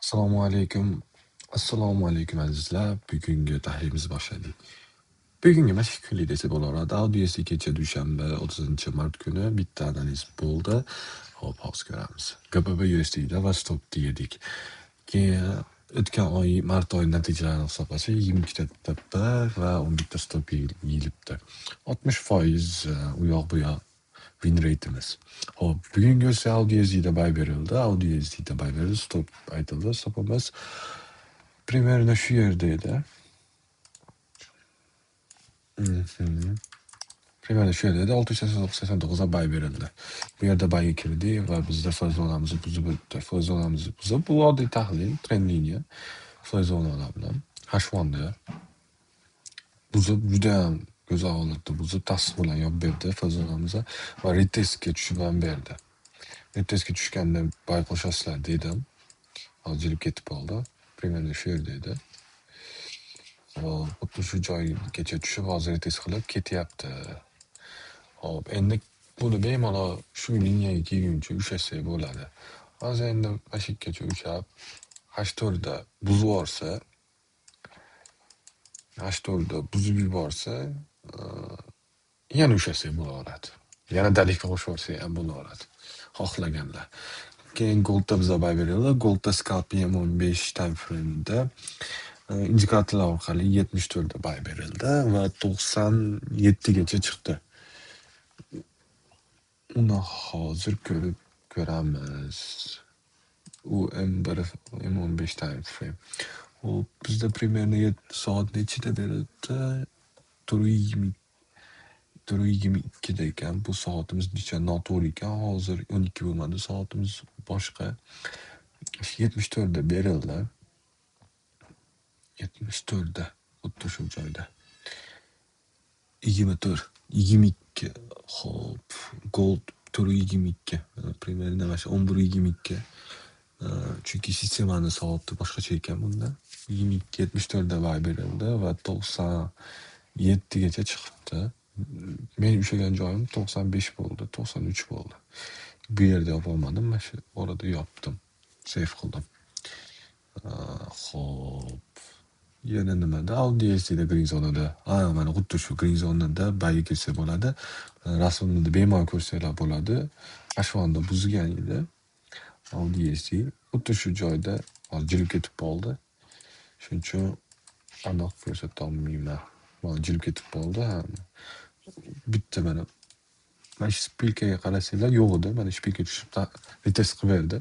Assalomu alaykum. Assalomu alaykum azizlar. Bugungi tahlilimizni boshladik. Bugungi mashq kunlik desa bo'laveradi. Audiosi kecha dushanba 30-mart kuni bitta analiz bo'ldi. Hop, hozir ko'ramiz. GBB USDda va stopda yedik. Keyin o'tgan oy mart oyi natijalarini hisoblasak 22 ta tepa va 11 ta stop yeyilibdi. 60% u yoq bu yoq win rate'imiz. Hop, bugungi esa AUDUSDda buy berildi. AUDUSDda buy berildi. Stop aytildi. Stopimiz примерно shu yerda edi. Primera shu yerda edi. 689 ga buy berildi. Bu yerda buy kirdi va bizda fol zonamizni buzib o'tdi. Fol zonamizni buzib, bu oddiy tahlil, trend liniya. Fol zonalar bilan H1da buzib juda ham go'zal holatda buzib tasdiq bilan yopib berdi fol zonamizni va retestga tushib ham berdi. Retestga tushganda buy qo'shasizlar dedim. Hozir ketib qoldi. Примерно shu yerda edi. Xuddi shu joygacha tushib hozir retest qilib ketyapti. Hop, endi buni bemalol shu liniyaga kelguncha ushlasak bo'ladi. Hozir endi mashikkacha ushlab H4da buzib yuborsa, H4da buzib yuborsa, yana ushlasak bo'laveradi. Yana dalikka qo'shib yuborsak ham bo'laveradi. Xohlaganlar. Keyin Goldda bizga buy berildi. Goldda scalp M15 time frame'da indikatorlar orqali 74 da buy berildi va 97 gacha chiqdi. Uni hozir ko'rib ko'ramiz. U M15 time frame. Hop, bizda примерно 7 soat nechida berildi? 4:22 da ekan. Bu soatimiz necha noto'g'ri ekan. Hozir 12 bo'lmadi, soatimiz boshqa. 74 da berildi. 74 da xuddi shu joyda. 24, 22. Hop, gold 4:22. Примерно mana shu 11:22. Chunki sistemaning soati boshqacha ekan bunda. 22:74 da buy berildi va 97 gacha chiqibdi. Men ushlagan joyim 95 bo'ldi, 93 bo'ldi. Bu yerda yopolmadim, mana shu orada yopdim. Save qildim. Hop. Yana nimada? AUDUSDda green zonada. Mana xuddi shu green zonada buy kelsa bo'ladi. Rasmimni bemalol ko'rsanglar bo'ladi. H1da buzgan edi. AUDUSD xuddi shu joyda hozir jilib ketib qoldi. Shuning uchun aniq ko'rsata olmayman. Mana jilib ketib qoldi. Bitta mana shu spilkaga qarasanglar yo'q edi. Mana spilka tushib retest qilib berdi.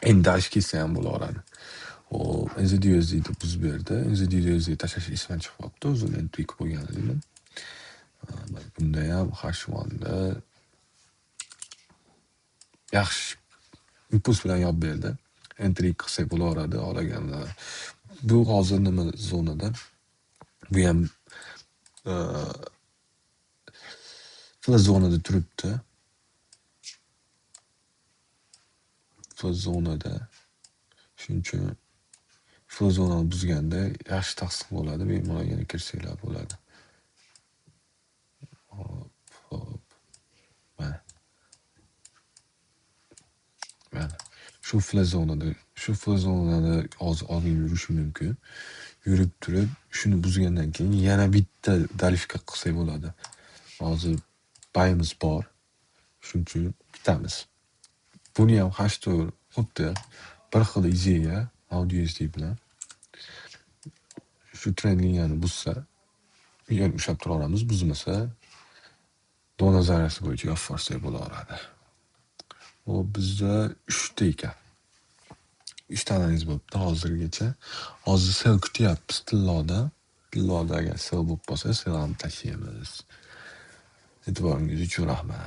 Endi dash kelsa ham bo'laveradi. Hop, NZUSDda buzib berdi. NZUSD tashlash ismdan chiqib qolibdi. O'zini entry qo'ygan edim. Bunda ham H1da yaxshi impuls bilan yopib berdi. Entry qilsak bo'laveradi xohlaganlar. Bu hozir nima zonada? Bu ham flash zonada turibdi. Flash zonada. Shuning uchun flash zonani buzganda yaxshi tasdiq bo'ladi. Bemalol yana kirsanglar bo'ladi. Hop. Mana shu flash zonada hozir olgin yurish mumkin. Yurib turib, shuni buzgandan keyin yana bitta dalifka qilsak bo'ladi. Hozir buyimiz bor. Shuning uchun bitamiz. Buni ham H4 xuddi bir xil ideya AUDUSD bilan. Shu trend liniyani buzsa, yana ushlab turaveramiz. Buzmasa, dona zarrasi bo'yicha yopib yuborsak bo'laveradi. Hop, bizda 3 ta ekan. 3 ta analiz bo'libdi hozirgacha. Hozir sell kutyapmiz tilloda. Tilloda agar sell bo'lib qolsa, sell ham tashlaymiz. E'tiboringiz uchun rahmat.